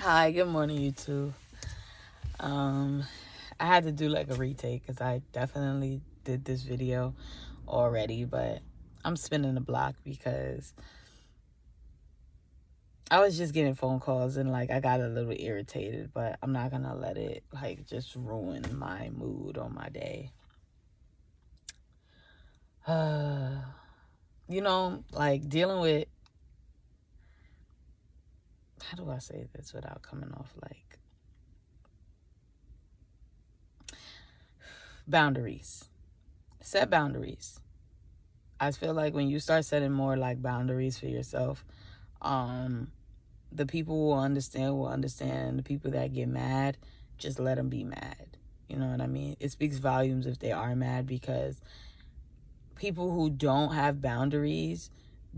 Hi, good morning, YouTube. Um, I had to do like a retake because I definitely did this video already, but I'm spinning the block because I was just getting phone calls and like I got a little irritated, but I'm not gonna let it like just ruin my mood or my day. Like dealing with, how do I say this without coming off like boundaries? Set boundaries. I feel like when you start setting more like boundaries for yourself, the people will understand. The people that get mad, just let them be mad. You know what I mean? It speaks volumes if they are mad, because people who don't have boundaries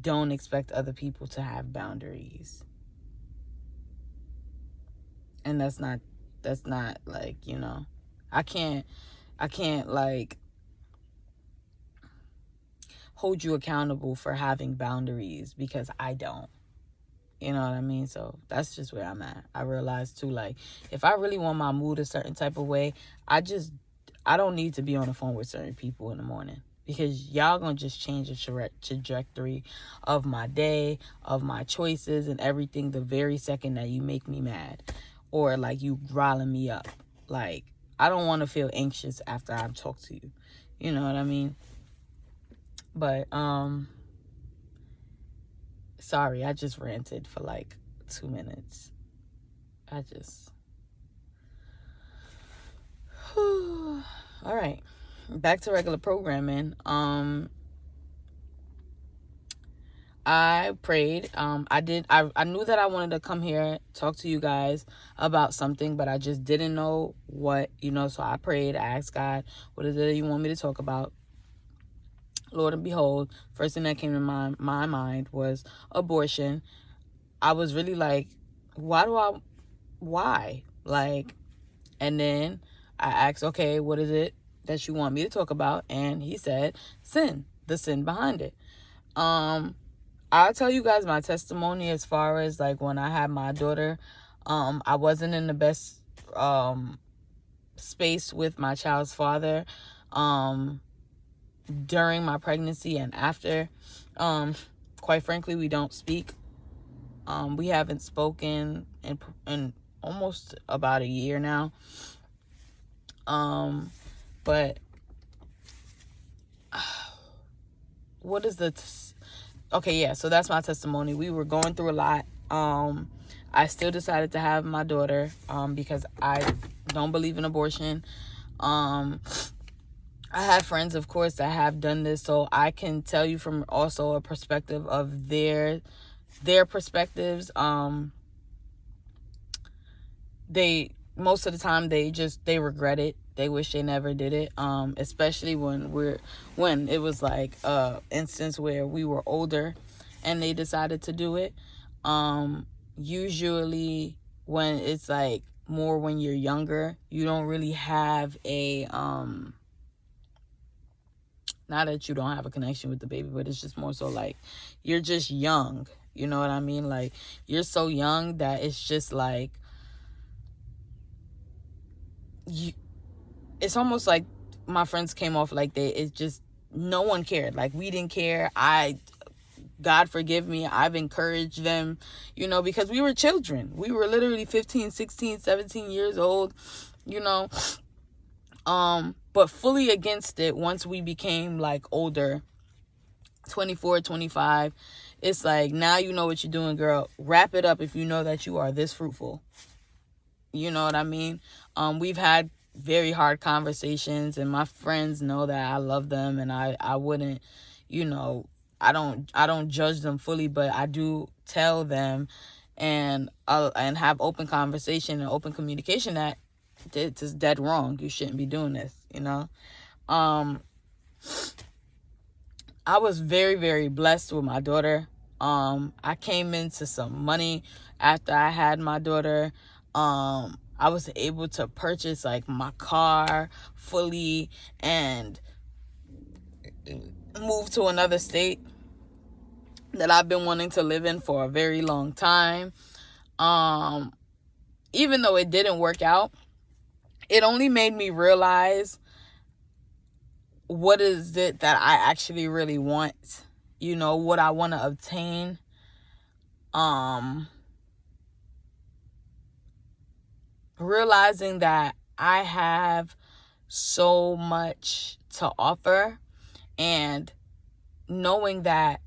don't expect other people to have boundaries. And that's not like, I can't like hold you accountable for having boundaries because I don't. You know what I mean? So that's just where I'm at. I realized too, like, if I really want my mood a certain type of way, I don't need to be on the phone with certain people in the morning, because y'all gonna just change the trajectory of my day, of my choices and everything the very second that you make me mad or like you riling me up. Like, I don't want to feel anxious after I've talked to you. You know what I mean? But sorry, I just ranted for like 2 minutes. All right, back to regular programming. I prayed. I knew that I wanted to come here, talk to you guys about something, but I just didn't know what, so I prayed. I asked God, what is it that you want me to talk about? Lord and behold, first thing that came to my mind was abortion. I was really like, why? Like, and then I asked, okay, what is it that you want me to talk about? And he said, sin, the sin behind it. I'll tell you guys my testimony as far as like when I had my daughter. I wasn't in the best space with my child's father during my pregnancy and after. Quite frankly, we don't speak. We haven't spoken in almost about a year now. But what is okay, yeah, so that's my testimony. We were going through a lot. I still decided to have my daughter because I don't believe in abortion. I have friends, of course, that have done this, so I can tell you from also a perspective of their perspectives. They, most of the time, they regret it. They wish they never did it. Especially when it was like instance where we were older and they decided to do it. Usually when it's like more when you're younger, you don't really have a not that you don't have a connection with the baby, but it's just more so like you're just young. You know what I mean? Like, you're so young that it's just like it's almost like my friends came off like it's just no one cared. Like, we didn't care. God forgive me, I've encouraged them, because we were children. We were literally 15, 16, 17 years old, but fully against it once we became like older, 24, 25. It's like, now you know what you're doing, girl. Wrap it up if you know that you are this fruitful. You know what I mean? We've had very hard conversations, and my friends know that I love them, and I wouldn't, I don't judge them fully, but I do tell them and have open conversation and open communication that it's just dead wrong. You shouldn't be doing this, I was very, very blessed with my daughter. I came into some money after I had my daughter. I was able to purchase like my car fully and move to another state that I've been wanting to live in for a very long time. even though it didn't work out, it only made me realize what is it that I actually really want, what I want to obtain. Realizing that I have so much to offer, and knowing that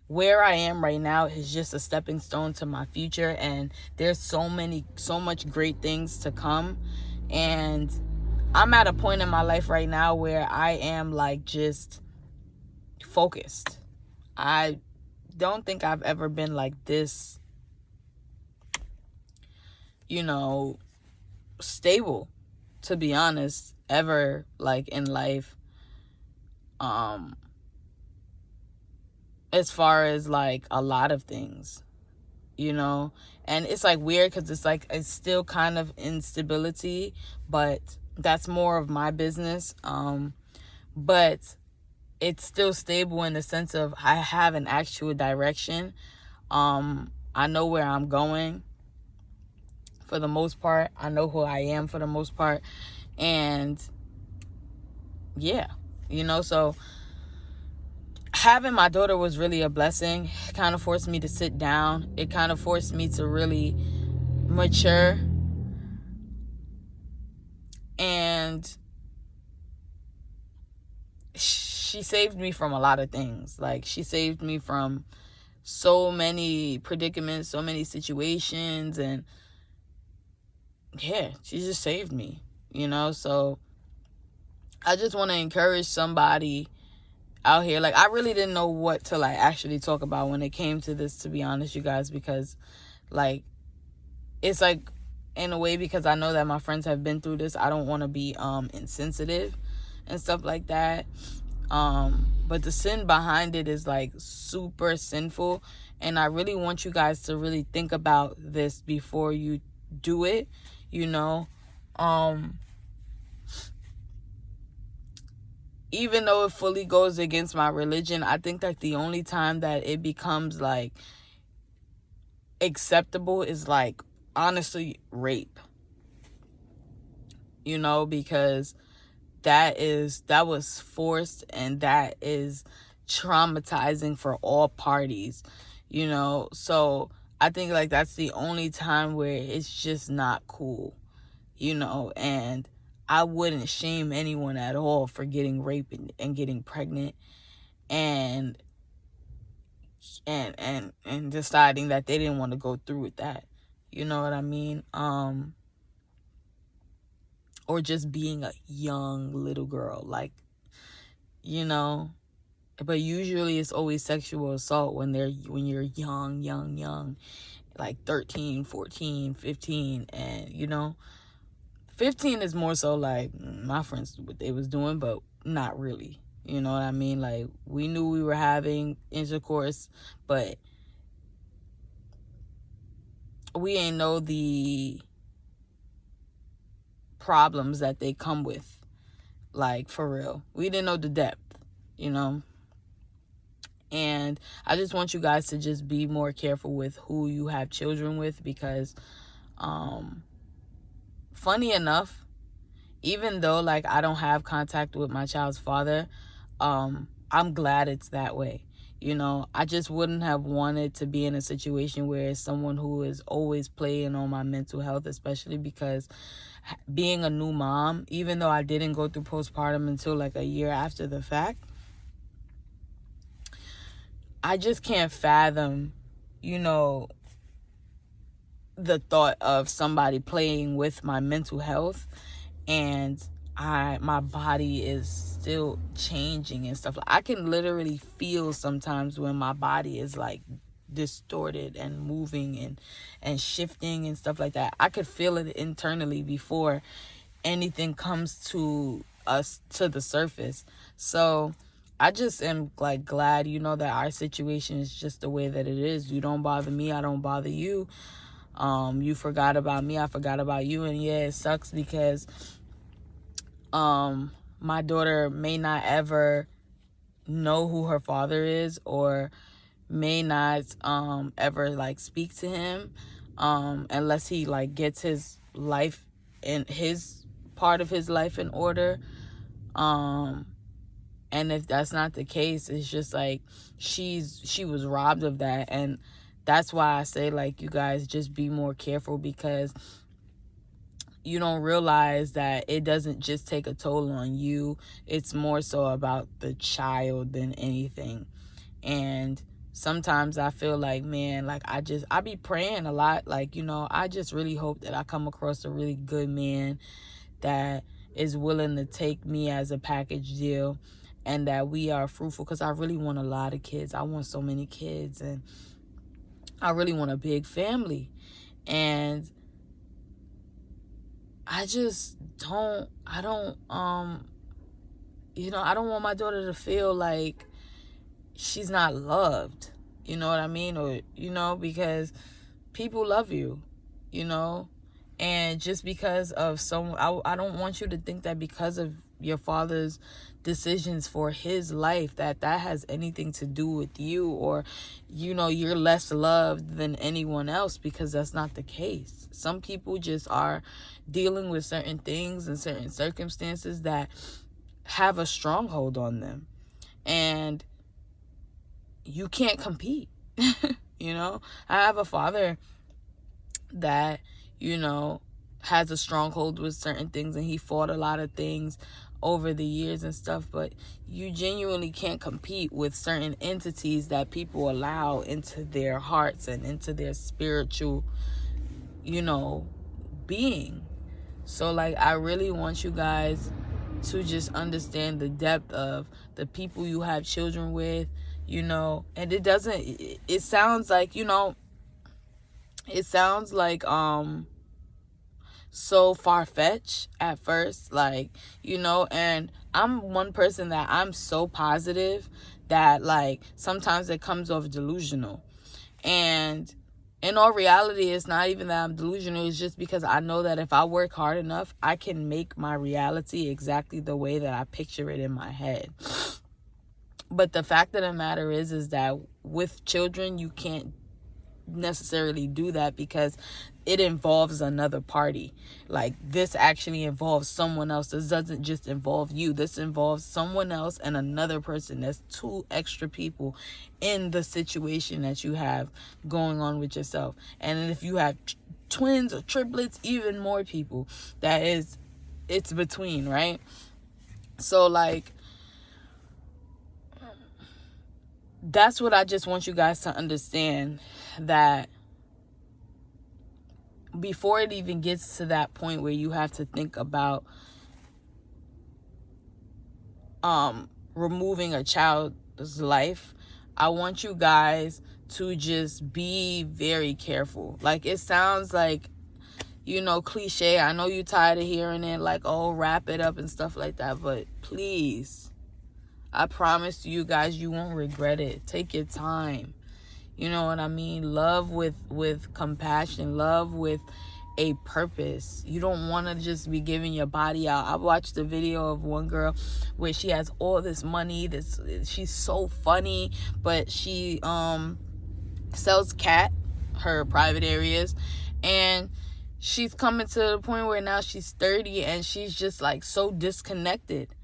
where I am right now is just a stepping stone to my future, and there's so much great things to come. And I'm at a point in my life right now where I am like just focused. I don't think I've ever been like this, stable, to be honest, ever, like, in life. As far as like a lot of things, and it's like weird because it's like it's still kind of instability, but that's more of my business. But it's still stable in the sense of I have an actual direction. I know where I'm going for the most part. I know who I am for the most part. And yeah, so having my daughter was really a blessing. It kind of forced me to sit down. It kind of forced me to really mature. And she saved me from a lot of things. Like, she saved me from so many predicaments, so many situations, and yeah, she just saved me, so I just want to encourage somebody out here. Like, I really didn't know what to like actually talk about when it came to this, to be honest, you guys, because like it's like, in a way, because I know that my friends have been through this, I don't want to be insensitive and stuff like that. But the sin behind it is like super sinful, and I really want you guys to really think about this before you do it. Even though it fully goes against my religion, I think that the only time that it becomes like acceptable is like, honestly, rape. Because that was forced, and that is traumatizing for all parties. So I think like that's the only time where it's just not cool. And I wouldn't shame anyone at all for getting raped and getting pregnant and deciding that they didn't want to go through with that. You know what I mean? Or just being a young little girl, like, but usually it's always sexual assault when you're young, like 13, 14, 15, and 15 is more so like my friends, what they was doing, but not really. You know what I mean? Like, we knew we were having intercourse, but we ain't know the problems that they come with. Like, for real. We didn't know the depth, And I just want you guys to just be more careful with who you have children with, because funny enough, even though like I don't have contact with my child's father, I'm glad it's that way. I just wouldn't have wanted to be in a situation where it's someone who is always playing on my mental health, especially because being a new mom, even though I didn't go through postpartum until like a year after the fact, I just can't fathom, the thought of somebody playing with my mental health, and my body is still changing and stuff. I can literally feel sometimes when my body is like distorted and moving and shifting and stuff like that. I could feel it internally before anything comes to us to the surface. So I just am like glad, that our situation is just the way that it is. You don't bother me, I don't bother you. You forgot about me, I forgot about you. And yeah, it sucks because my daughter may not ever know who her father is, or may not ever like speak to him. unless he like gets his life and his part of his life in order. And if that's not the case, it's just like she was robbed of that. And that's why I say, like, you guys just be more careful, because you don't realize that it doesn't just take a toll on you. It's more so about the child than anything. And sometimes I feel like, man, like I be praying a lot. Like, you know, I just really hope that I come across a really good man that is willing to take me as a package deal, and that we are fruitful, because I really want a lot of kids. I want so many kids, and I really want a big family. And I just don't, you know, I don't want my daughter to feel like she's not loved, you know what I mean? Or, you know, because people love you, you know, and just because of I don't want you to think that because of your father's decisions for his life that has anything to do with you, or, you know, you're less loved than anyone else, because that's not the case. Some people just are dealing with certain things and certain circumstances that have a stronghold on them, and you can't compete. You know, I have a father that, you know, has a stronghold with certain things, and he fought a lot of things over the years and stuff, but you genuinely can't compete with certain entities that people allow into their hearts and into their spiritual, you know, being. So, like, I really want you guys to just understand the depth of the people you have children with, you know. And it sounds like, you know, it sounds like so far-fetched at first, like, you know. And I'm one person that I'm so positive that, like, sometimes it comes off delusional. And in all reality, it's not even that I'm delusional. It's just because I know that if I work hard enough, I can make my reality exactly the way that I picture it in my head. But the fact of the matter is that with children, you can't necessarily do that, because it involves another party. Like, this actually involves someone else. This doesn't just involve you. This involves someone else and another person. There's 2 extra people in the situation that you have going on with yourself. And if you have twins or triplets, even more people that it's between, right? So, like, that's what I just want you guys to understand, that before it even gets to that point where you have to think about removing a child's life, I want you guys to just be very careful. Like, it sounds like, you know, cliche. I know you're tired of hearing it, like, oh, wrap it up and stuff like that, but please, I promise you guys, you won't regret it. Take your time. You know what I mean? Love with compassion. Love with a purpose. You don't want to just be giving your body out. I watched a video of one girl where she has all this money. She's so funny, but she sells her private areas, and she's coming to the point where now she's 30 and she's just like so disconnected.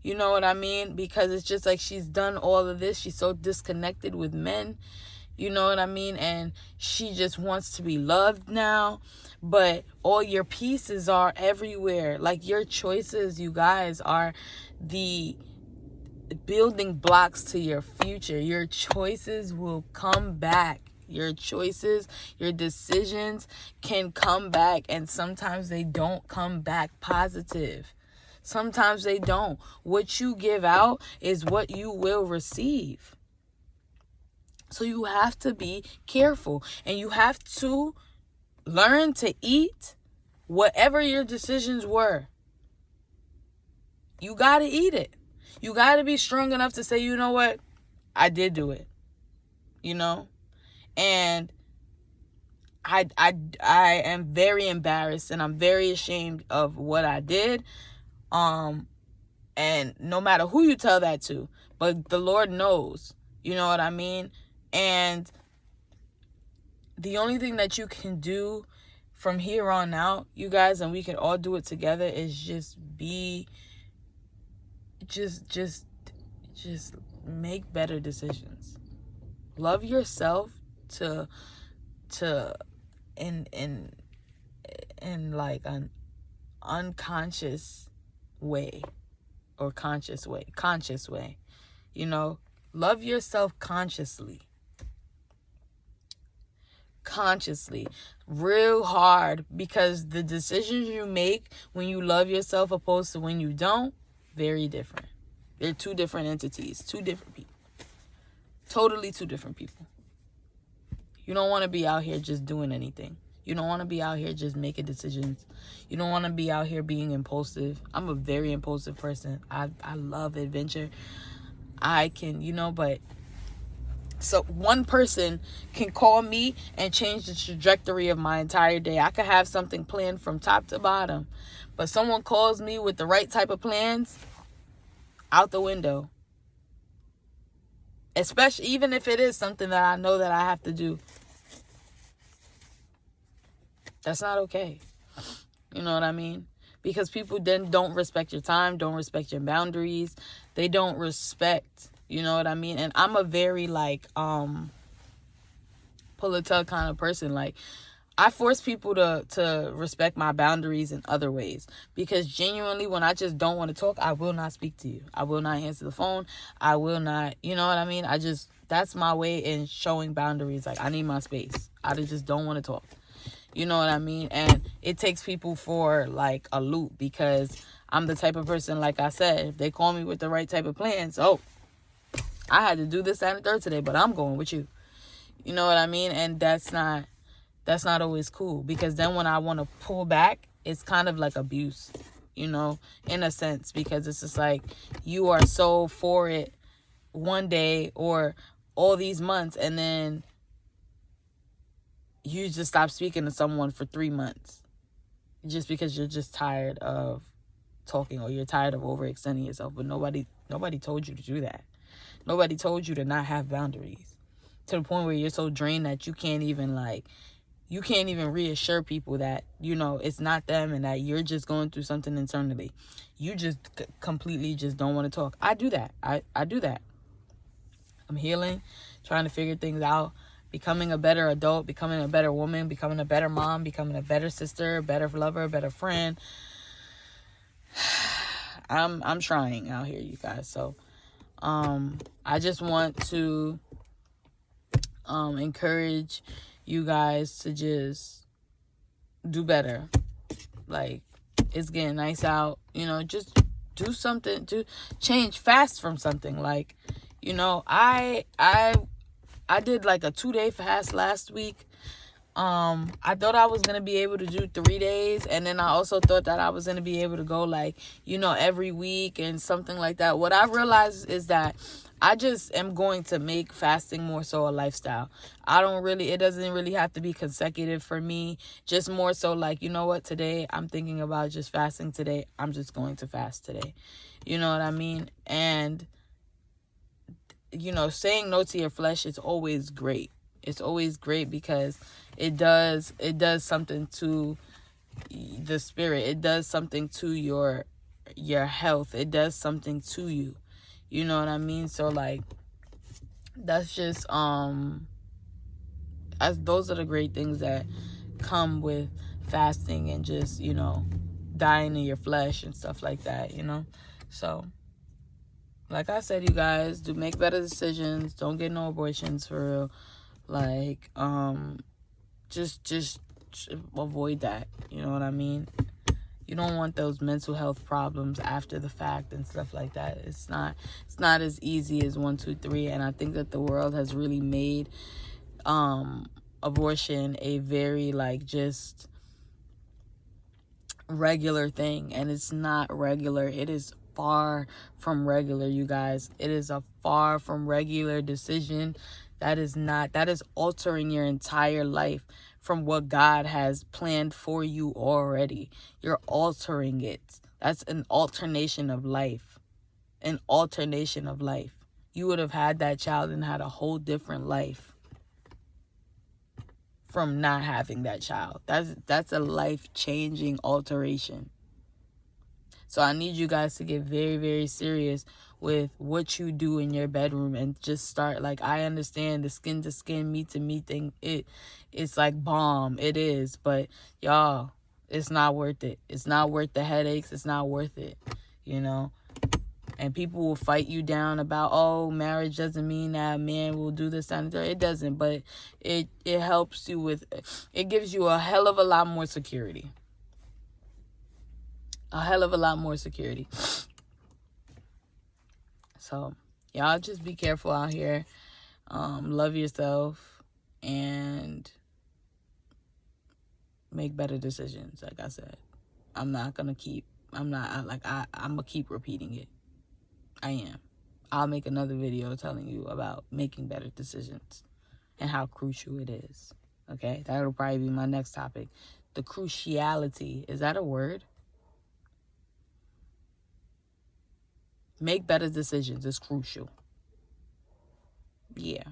You know what I mean? Because it's just like she's done all of this. She's so disconnected with men. You know what I mean? And she just wants to be loved now. But all your pieces are everywhere. Like, your choices, you guys, are the building blocks to your future. Your choices will come back. Your choices, your decisions can come back. And sometimes they don't come back positive. Sometimes they don't. What you give out is what you will receive. So you have to be careful, and you have to learn to eat whatever your decisions were. You got to eat it. You got to be strong enough to say, you know what? I did do it. You know? And I am very embarrassed, and I'm very ashamed of what I did. And no matter who you tell that to, but the Lord knows. You know what I mean? And the only thing that you can do from here on out, you guys, and we can all do it together, is just make better decisions. Love yourself to in like an unconscious way, or conscious way, you know. Love yourself consciously, real hard, because the decisions you make when you love yourself opposed to when you don't, very different. They're two different entities, two different people, totally two different people. You don't want to be out here just doing anything. You don't want to be out here just making decisions. You don't want to be out here being impulsive. I'm a very impulsive person. I love adventure. I can, but so one person can call me and change the trajectory of my entire day. I could have something planned from top to bottom, but someone calls me with the right type of plans, out the window. Especially even if it is something that I know that I have to do. That's not okay. You know what I mean? Because people then don't respect your time, don't respect your boundaries. They don't respect, you know what I mean? And I'm a very pull a tug kind of person. Like, I force people to respect my boundaries in other ways. Because genuinely, when I just don't want to talk, I will not speak to you. I will not answer the phone. I will not, you know what I mean? That's my way in showing boundaries. Like, I need my space. I just don't want to talk. You know what I mean? And it takes people for like a loop, because I'm the type of person, like I said, if they call me with the right type of plans, I had to do this, that, and the third today, but I'm going with you. You know what I mean? And that's not always cool, because then when I want to pull back, it's kind of like abuse, in a sense, because it's just like you are so for it one day or all these months, and then you just stop speaking to someone for 3 months just because you're just tired of talking, or you're tired of overextending yourself. But nobody told you to do that. Nobody told you to not have boundaries, to the point where you're so drained that you can't even reassure people that, it's not them, and that you're just going through something internally. You just completely just don't want to talk. I do that. I do that. I'm healing, trying to figure things out, becoming a better adult, becoming a better woman, becoming a better mom, becoming a better sister, better lover, better friend. I'm trying out here, you guys. So I just want to encourage you guys to just do better. Like, it's getting nice out, just do something, to change fast from something. Like, I did like a 2-day fast last week. I thought I was going to be able to do 3 days. And then I also thought that I was going to be able to go every week and something like that. What I realized is that I just am going to make fasting more so a lifestyle. It doesn't really have to be consecutive for me. Just more so like, you know what, today I'm thinking about just fasting today. I'm just going to fast today. You know what I mean? And saying no to your flesh is always great. It's always great, because it does something to the spirit. It does something to your health. It does something to you. You know what I mean? So that's just those are the great things that come with fasting, and just, dying in your flesh and stuff like that, So like I said, you guys, do make better decisions. Don't get no abortions, for real. Just avoid that. You know what I mean? You don't want those mental health problems after the fact and stuff like that. It's not as easy as 1, 2, 3. And I think that the world has really made abortion a very just regular thing, and it's not regular. It is far from regular, you guys. It is a far from regular decision. That is altering your entire life from what God has planned for you already. You're altering it. That's an alternation of life. You would have had that child and had a whole different life from not having that child. That's a life-changing alteration. So I need you guys to get very, very serious with what you do in your bedroom, and just start. Like, I understand the skin to skin, meat to meat thing. It's like bomb. It is. But y'all, it's not worth it. It's not worth the headaches. It's not worth it. You know? And people will fight you down about, oh, marriage doesn't mean that a man will do this and that. It doesn't, but it helps you with, it gives you a hell of a lot more security. A hell of a lot more security. So, y'all just be careful out here. Love yourself and make better decisions. Like I said, I'm gonna keep repeating it. I am. I'll make another video telling you about making better decisions and how crucial it is. Okay? That'll probably be my next topic. The cruciality. Is that a word? Make better decisions. It's crucial. Yeah.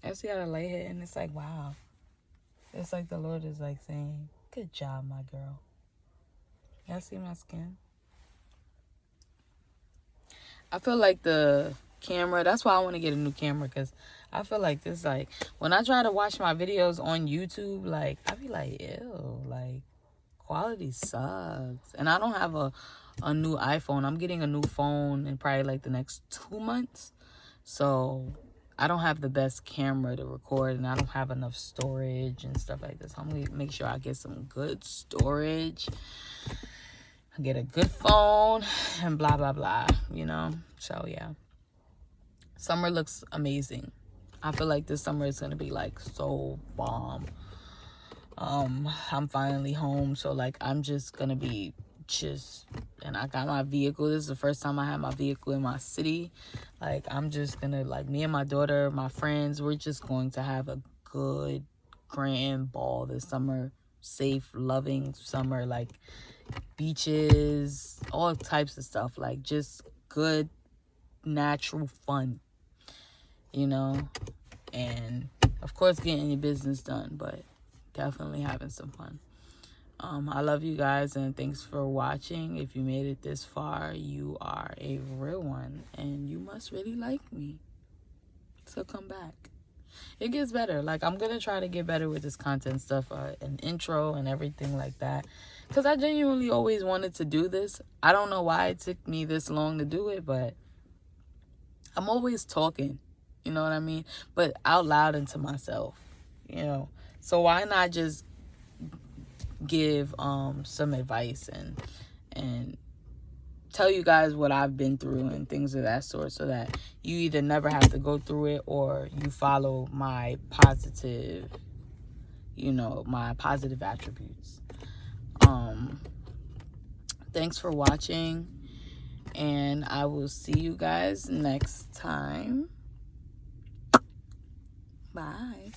I see how the light hit, and it's like, wow. It's like the Lord is like saying, good job, my girl. Y'all see my skin? I feel like the camera, that's why I want to get a new camera, because I feel like this, like, when I try to watch my videos on YouTube, like, I be like, ew, like, quality sucks. And I don't have a new iPhone. I'm getting a new phone in probably, like, the next 2 months. So, I don't have the best camera to record, and I don't have enough storage and stuff like this. I'm going to make sure I get some good storage, get a good phone, and blah blah blah, you know. So yeah, summer looks amazing. I feel like this summer is gonna be like so bomb. I'm finally home, so like I'm just gonna be and I got my vehicle. This is the first time I had my vehicle in my city. Like, I'm just gonna, like, me and my daughter, my friends, we're just going to have a good grand ball this summer. Safe, loving summer, like beaches, all types of stuff, like just good natural fun, you know. And of course getting your business done, but definitely having some fun. I love you guys, and thanks for watching. If you made it this far, you are a real one, and you must really like me, so come back. It gets better. Like, I'm gonna try to get better with this content stuff, and intro and everything like that, because I genuinely always wanted to do this. I don't know why it took me this long to do it, but I'm always talking, you know what I mean, but out loud and to myself, you know. So why not just give some advice and tell you guys what I've been through and things of that sort, so that you either never have to go through it, or you follow my positive, you know, my positive attributes. Thanks for watching, and I will see you guys next time. Bye.